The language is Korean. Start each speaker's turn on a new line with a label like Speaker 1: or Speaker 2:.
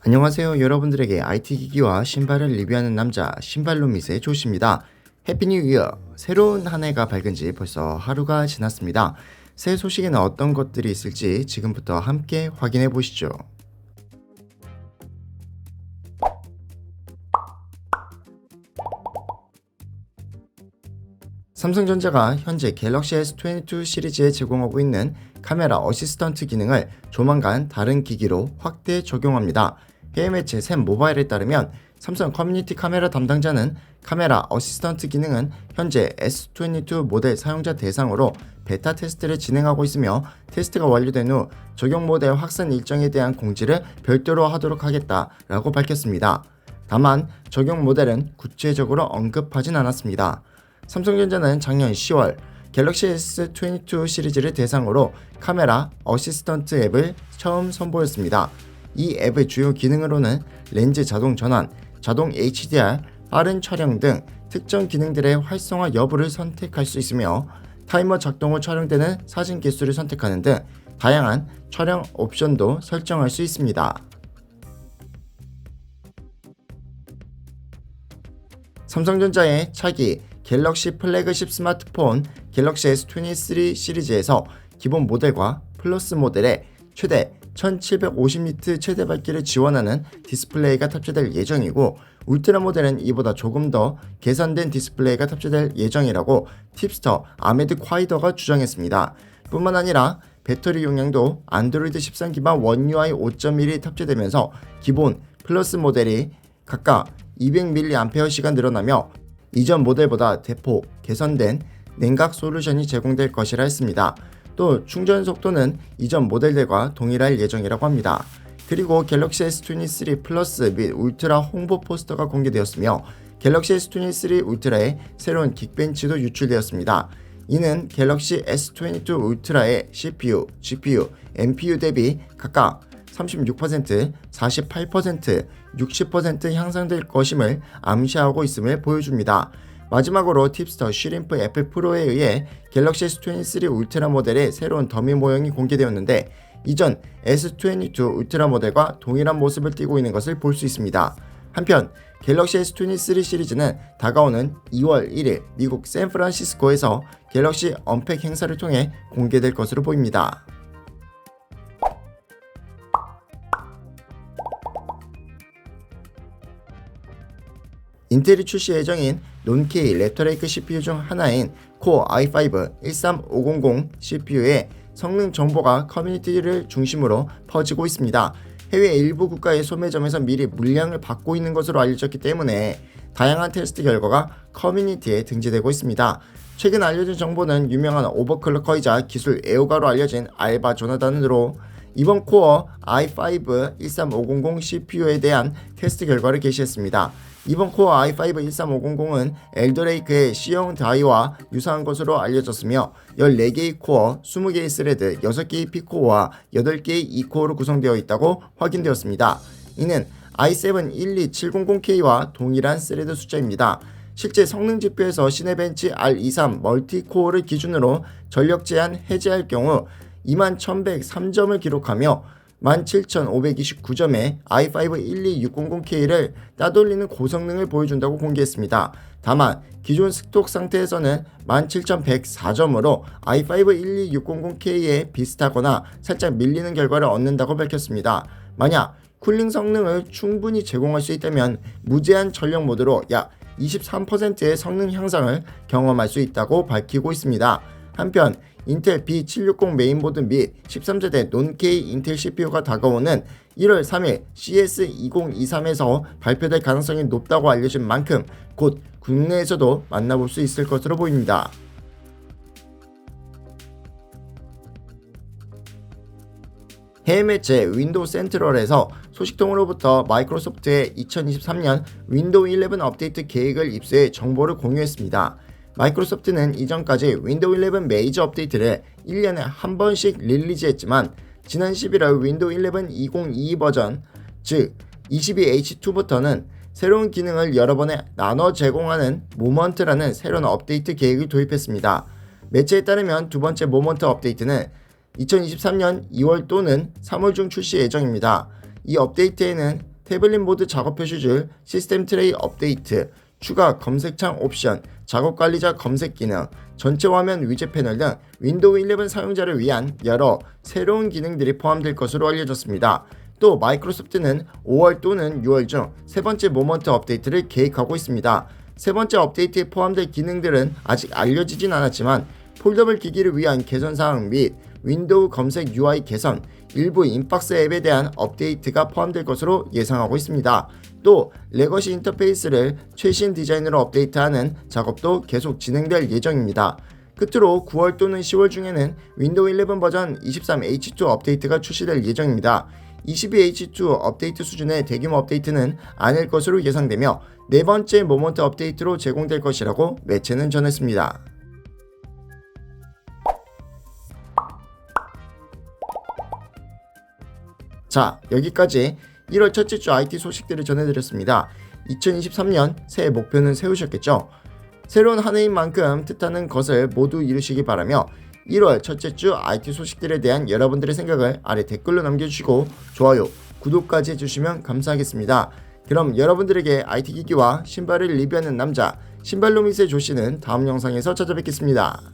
Speaker 1: 안녕하세요. 여러분들에게 IT 기기와 신발을 리뷰하는 남자 신발로밋의 조씨입니다. 해피 뉴 이어! 새로운 한 해가 밝은 지 벌써 하루가 지났습니다. 새 소식에는 어떤 것들이 있을지 지금부터 함께 확인해 보시죠. 삼성전자가 현재 갤럭시 S22 시리즈에 제공하고 있는 카메라 어시스턴트 기능을 조만간 다른 기기로 확대 적용합니다. 해외 매체 샘 모바일에 따르면 삼성 커뮤니티 카메라 담당자는 카메라 어시스턴트 기능은 현재 S22 모델 사용자 대상으로 베타 테스트를 진행하고 있으며 테스트가 완료된 후 적용 모델 확산 일정에 대한 공지를 별도로 하도록 하겠다라고 밝혔습니다. 다만 적용 모델은 구체적으로 언급하진 않았습니다. 삼성전자는 작년 10월 갤럭시 S22 시리즈를 대상으로 카메라 어시스턴트 앱을 처음 선보였습니다. 이 앱의 주요 기능으로는 렌즈 자동 전환, 자동 HDR, 빠른 촬영 등 특정 기능들의 활성화 여부를 선택할 수 있으며 타이머 작동 후 촬영되는 사진 개수를 선택하는 등 다양한 촬영 옵션도 설정할 수 있습니다. 삼성전자의 차기 갤럭시 플래그십 스마트폰 갤럭시 S23 시리즈에서 기본 모델과 플러스 모델에 최대 1750니트 최대 밝기를 지원하는 디스플레이가 탑재될 예정이고 울트라 모델은 이보다 조금 더 개선된 디스플레이가 탑재될 예정이라고 팁스터 아메드 콰이더가 주장했습니다. 뿐만 아니라 배터리 용량도 안드로이드 13 기반 원 UI 5.1이 탑재되면서 기본 플러스 모델이 각각 200mAh 늘어나며 이전 모델보다 대폭 개선된 냉각 솔루션이 제공될 것이라 했습니다. 또 충전 속도는 이전 모델들과 동일할 예정이라고 합니다. 그리고 갤럭시 S23 플러스 및 울트라 홍보 포스터가 공개되었으며 갤럭시 S23 울트라의 새로운 긱벤치도 유출되었습니다. 이는 갤럭시 S22 울트라의 CPU, GPU, NPU 대비 각각 36%, 48%, 60% 향상될 것임을 암시하고 있음을 보여줍니다. 마지막으로 팁스터 쉬림프 애플 프로에 의해 갤럭시 S23 울트라 모델의 새로운 더미 모형이 공개되었는데 이전 S22 울트라 모델과 동일한 모습을 띠고 있는 것을 볼 수 있습니다. 한편 갤럭시 S23 시리즈는 다가오는 2월 1일 미국 샌프란시스코에서 갤럭시 언팩 행사를 통해 공개될 것으로 보입니다. 인텔이 출시 예정인 논K 랩터레이크 CPU 중 하나인 코어 i5 13500 CPU의 성능 정보가 커뮤니티를 중심으로 퍼지고 있습니다. 해외 일부 국가의 소매점에서 미리 물량을 받고 있는 것으로 알려졌기 때문에 다양한 테스트 결과가 커뮤니티에 등재되고 있습니다. 최근 알려진 정보는 유명한 오버클럭커이자 기술 애호가로 알려진 알바 조나단으로 이번 코어 i5 13500 CPU에 대한 테스트 결과를 게시했습니다. 이번 코어 i5 13500은 엘더레이크의 C형 다이와 유사한 것으로 알려졌으며 14개의 코어, 20개의 스레드, 6개의 P코어와 8개의 E코어로 구성되어 있다고 확인되었습니다. 이는 i7-12700K와 동일한 스레드 숫자입니다. 실제 성능 지표에서 시네벤치 R23 멀티코어를 기준으로 전력 제한 해제할 경우 21,103점을 기록하며 17,529점의 i5-12600K를 따돌리는 고성능을 보여준다고 공개했습니다. 다만 기존 스톡 상태에서는 17,104점으로 i5-12600K에 비슷하거나 살짝 밀리는 결과를 얻는다고 밝혔습니다. 만약 쿨링 성능을 충분히 제공할 수 있다면 무제한 전력 모드로 약 23%의 성능 향상을 경험할 수 있다고 밝히고 있습니다. 한편 인텔 B760 메인보드 및 13세대 논K 인텔 CPU가 다가오는 1월 3일 CS2023에서 발표될 가능성이 높다고 알려진 만큼 곧 국내에서도 만나볼 수 있을 것으로 보입니다. 해외 매체 윈도우 센트럴에서 소식통으로부터 마이크로소프트의 2023년 윈도우 11 업데이트 계획을 입수해 정보를 공유했습니다. 마이크로소프트는 이전까지 윈도우 11 메이저 업데이트를 1년에 한 번씩 릴리즈했지만 지난 11월 윈도우 11 2022 버전 즉 22H2부터는 새로운 기능을 여러 번에 나눠 제공하는 모먼트라는 새로운 업데이트 계획을 도입했습니다. 매체에 따르면 두 번째 모먼트 업데이트는 2023년 2월 또는 3월 중 출시 예정입니다. 이 업데이트에는 태블릿 모드 작업 표시줄, 시스템 트레이 업데이트, 추가 검색창 옵션, 작업 관리자 검색 기능, 전체 화면 위젯 패널 등 윈도우 11 사용자를 위한 여러 새로운 기능들이 포함될 것으로 알려졌습니다. 또 마이크로소프트는 5월 또는 6월 중 세 번째 모먼트 업데이트를 계획하고 있습니다. 세 번째 업데이트에 포함될 기능들은 아직 알려지진 않았지만 폴더블 기기를 위한 개선 사항 및 윈도우 검색 UI 개선, 일부 인박스 앱에 대한 업데이트가 포함될 것으로 예상하고 있습니다. 또 레거시 인터페이스를 최신 디자인으로 업데이트하는 작업도 계속 진행될 예정입니다. 끝으로 9월 또는 10월 중에는 윈도우 11 버전 23H2 업데이트가 출시될 예정입니다. 22H2 업데이트 수준의 대규모 업데이트는 아닐 것으로 예상되며 네 번째 모먼트 업데이트로 제공될 것이라고 매체는 전했습니다. 자, 여기까지 1월 첫째 주 IT 소식들을 전해드렸습니다. 2023년 새해 목표는 세우셨겠죠? 새로운 한 해인 만큼 뜻하는 것을 모두 이루시기 바라며 1월 첫째 주 IT 소식들에 대한 여러분들의 생각을 아래 댓글로 남겨주시고 좋아요, 구독까지 해주시면 감사하겠습니다. 그럼 여러분들에게 IT 기기와 신발을 리뷰하는 남자 신발로미스의 조씨는 다음 영상에서 찾아뵙겠습니다.